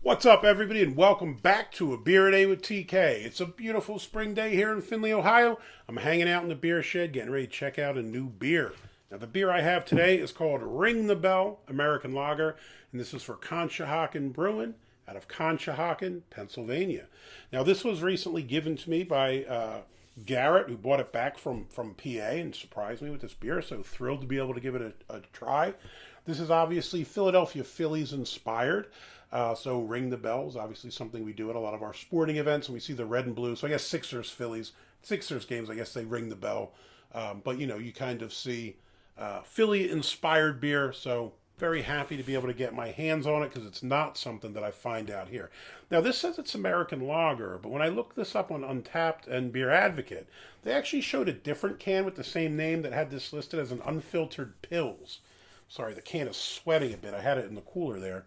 What's up, everybody, and welcome back to A Beer a Day with TK. It's a beautiful spring day here in Findlay, Ohio. I'm hanging out in the beer shed, getting ready to check out a new beer. Now, the beer I have today is called Ring the Bell American Lager, and this is for Conshohocken Brewing out of Conshohocken, Pennsylvania. Now, this was recently given to me by Garrett, who bought it back from PA and surprised me with this beer, so thrilled to be able to give it a try. This is obviously Philadelphia Phillies inspired. So Ring the Bell is obviously something we do at a lot of our sporting events, and we see the red and blue. So I guess Sixers games, I guess they ring the bell. But you kind of see Philly-inspired beer. So very happy to be able to get my hands on it because it's not something that I find out here. Now this says it's American lager, but when I looked this up on Untappd and Beer Advocate, they actually showed a different can with the same name that had this listed as an unfiltered Pils. Sorry, the can is sweating a bit. I had it in the cooler there.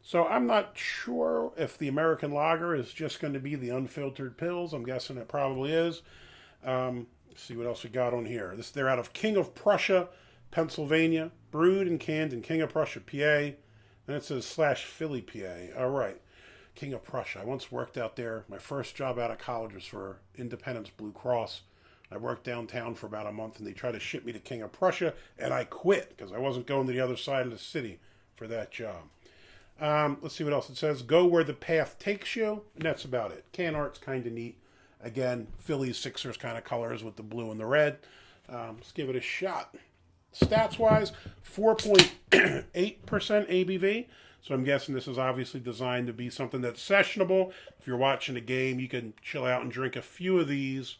So I'm not sure if the American lager is just going to be the unfiltered Pils. I'm guessing it probably is. Let's see what else we got on here. They're out of King of Prussia, Pennsylvania, brewed and canned in King of Prussia, PA. And it says /Philly, PA. All right. King of Prussia. I once worked out there. My first job out of college was for Independence Blue Cross. I worked downtown for about a month, and they tried to ship me to King of Prussia, and I quit because I wasn't going to the other side of the city for that job. Let's see what else it says. Go where the path takes you, and that's about it. Can art's kind of neat. Again, Phillies, Sixers kind of colors with the blue and the red. Let's give it a shot. Stats-wise, 4.8% ABV. So I'm guessing this is obviously designed to be something that's sessionable. If you're watching a game, you can chill out and drink a few of these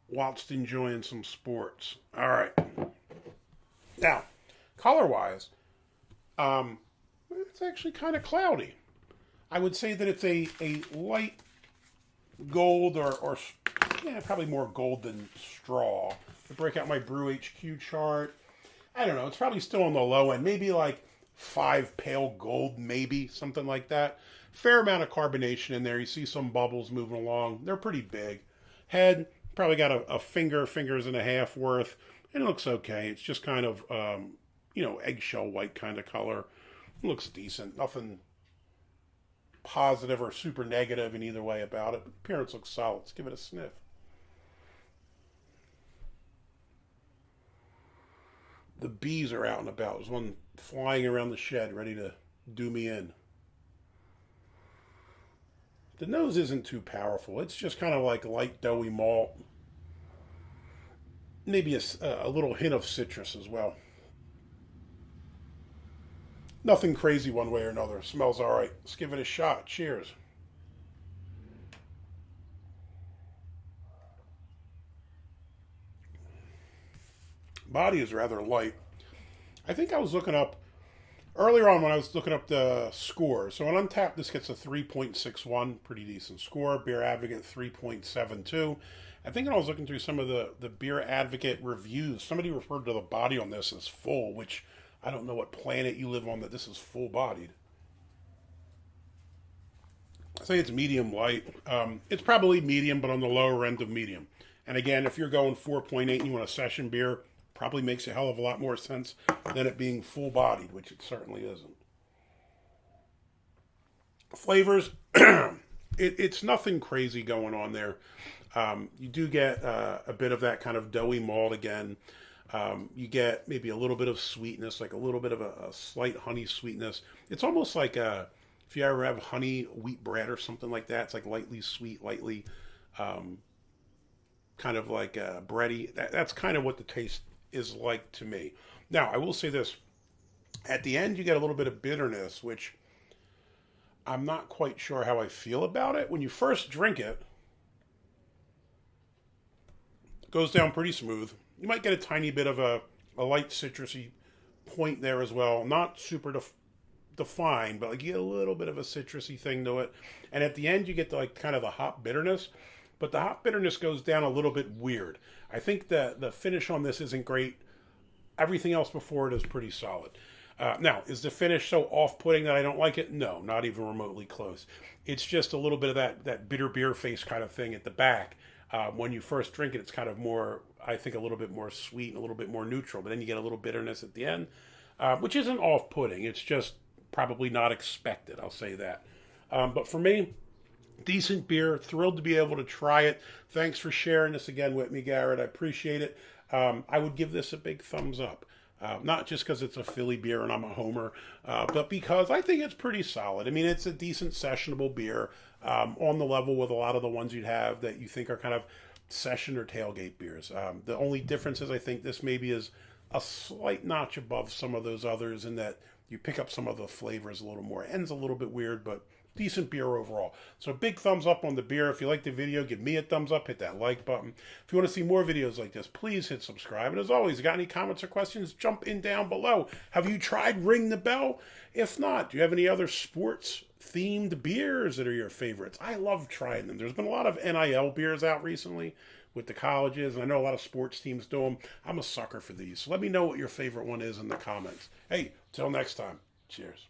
whilst enjoying some sports. All right. Now, color-wise, it's actually kind of cloudy. I would say that it's a light gold or probably more gold than straw. To break out my Brew HQ chart, I don't know. It's probably still on the low end. Maybe like 5 pale gold, maybe, something like that. Fair amount of carbonation in there. You see some bubbles moving along. They're pretty big. Head, probably got a fingers and a half worth. It looks okay. It's just kind of, eggshell white kind of color. It looks decent. Nothing positive or super negative in either way about it. But appearance looks solid. Let's give it a sniff. The bees are out and about. There's one flying around the shed ready to do me in. The nose isn't too powerful. It's just kind of like light doughy malt. Maybe a little hint of citrus as well. Nothing crazy one way or another. Smells all right. Let's give it a shot. Cheers. Body is rather light. I think I was looking up earlier on when I was looking up the score. So on Untappd, this gets a 3.61, pretty decent score. Beer Advocate 3.72. I think when I was looking through some of the Beer Advocate reviews, somebody referred to the body on this as full, which I don't know what planet you live on that this is full bodied. I say it's medium light. It's probably medium, but on the lower end of medium. And again, if you're going 4.8 and you want a session beer, probably makes a hell of a lot more sense than it being full bodied, which it certainly isn't. Flavors, it's nothing crazy going on there. You do get a bit of that kind of doughy malt again. You get maybe a little bit of sweetness, like a little bit of a slight honey sweetness. It's almost like if you ever have honey wheat bread or something like that. It's like lightly sweet, lightly kind of like bready. That's kind of what the taste is like to me. Now, I will say this. At the end, you get a little bit of bitterness, which I'm not quite sure how I feel about it. When you first drink it, it goes down pretty smooth. You might get a tiny bit of a light citrusy point there as well. Not super defined, but like you get a little bit of a citrusy thing to it. And at the end, you get like kind of the hop bitterness. But the hop bitterness goes down a little bit weird. I think the finish on this isn't great. Everything else before it is pretty solid. Now, is the finish so off-putting that I don't like it? No, not even remotely close. It's just a little bit of that bitter beer face kind of thing at the back. When you first drink it, it's kind of more, I think, a little bit more sweet and a little bit more neutral. But then you get a little bitterness at the end, which isn't off-putting. It's just probably not expected. I'll say that. But for me, decent beer. Thrilled to be able to try it. Thanks for sharing this again with me, Garrett. I appreciate it. I would give this a big thumbs up. Not just because it's a Philly beer and I'm a homer, but because I think it's pretty solid. I mean, it's a decent sessionable beer on the level with a lot of the ones you'd have that you think are kind of session or tailgate beers. The only difference is I think this maybe is a slight notch above some of those others in that you pick up some of the flavors a little more. It ends a little bit weird, but decent beer overall. So big thumbs up on the beer. If you like the video, give me a thumbs up, hit that like button. If you want to see more videos like this, please hit subscribe. And as always, got any comments or questions, jump in down below. Have you tried Ring the Bell? If not, do you have any other sports themed beers that are your favorites? I love trying them. There's been a lot of NIL beers out recently with the colleges, and I know a lot of sports teams do them. I'm a sucker for these. So let me know what your favorite one is in the comments. Hey, till next time. Cheers.